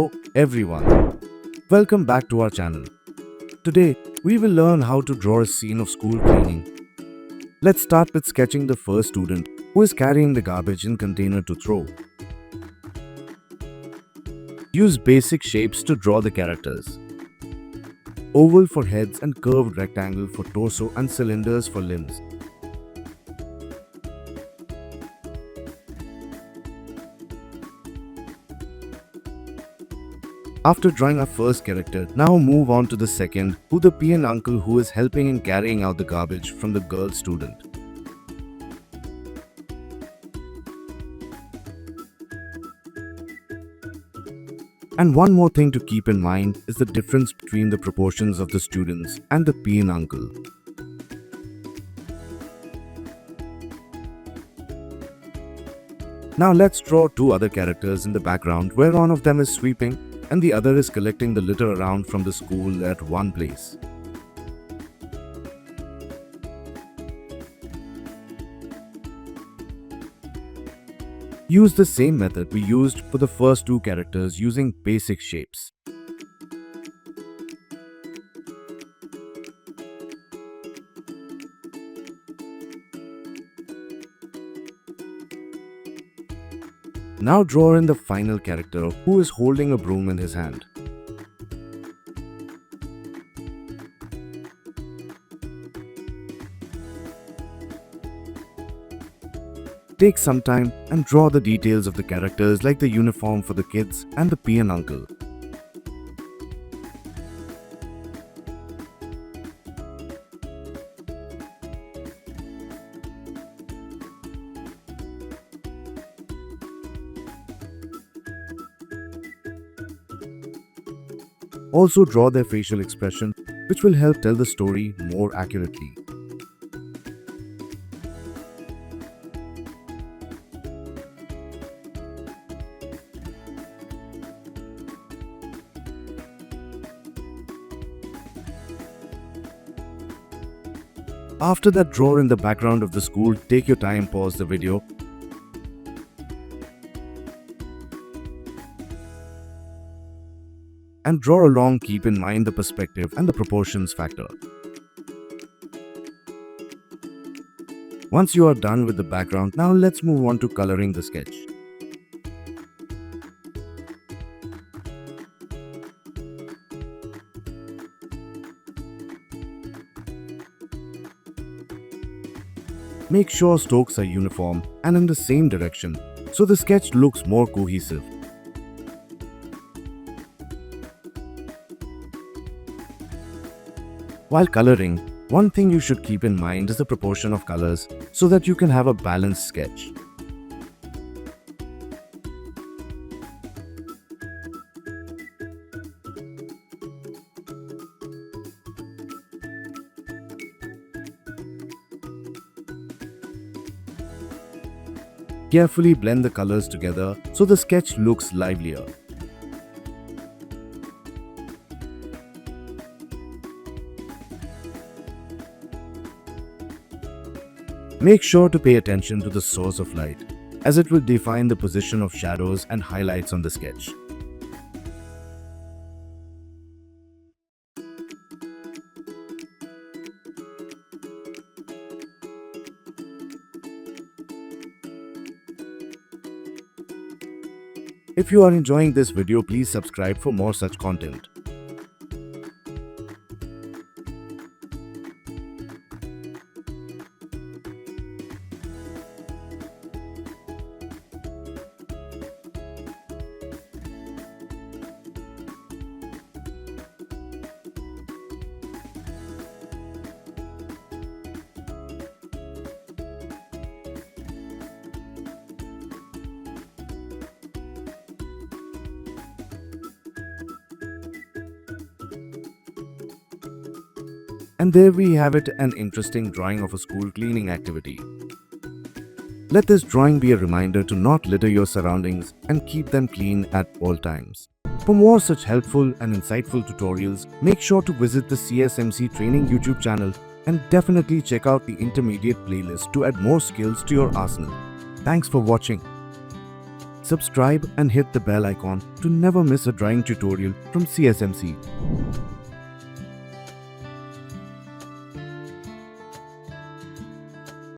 Hello everyone, welcome back to our channel. Today we will learn how to draw a scene of school cleaning. Let's start with sketching the first student who is carrying the garbage in container to throw. Use basic shapes to draw the characters. Oval for heads and curved rectangle for torso and cylinders for limbs. After drawing our first character, now move on to the second, who the peon uncle who is helping in carrying out the garbage from the girl student. And one more thing to keep in mind is the difference between the proportions of the students and the peon uncle. Now let's draw two other characters in the background where one of them is sweeping and the other is collecting the litter around from the school at one place. Use the same method we used for the first two characters using basic shapes. Now draw in the final character who is holding a broom in his hand. Take some time and draw the details of the characters like the uniform for the kids and the peon uncle. Also draw their facial expression, which will help tell the story more accurately. After that, draw in the background of the school. Take your time, pause the video. And draw along, keep in mind the perspective and the proportions factor. Once you are done with the background, now let's move on to coloring the sketch. Make sure strokes are uniform and in the same direction, so the sketch looks more cohesive. While coloring, one thing you should keep in mind is the proportion of colors so that you can have a balanced sketch. Carefully blend the colors together so the sketch looks livelier. Make sure to pay attention to the source of light, as it will define the position of shadows and highlights on the sketch. If you are enjoying this video, please subscribe for more such content. And there we have it, an interesting drawing of a school cleaning activity. Let this drawing be a reminder to not litter your surroundings and keep them clean at all times. For more such helpful and insightful tutorials, make sure to visit the CSMC Training YouTube channel and definitely check out the intermediate playlist to add more skills to your arsenal. Thanks for watching. Subscribe and hit the bell icon to never miss a drawing tutorial from CSMC.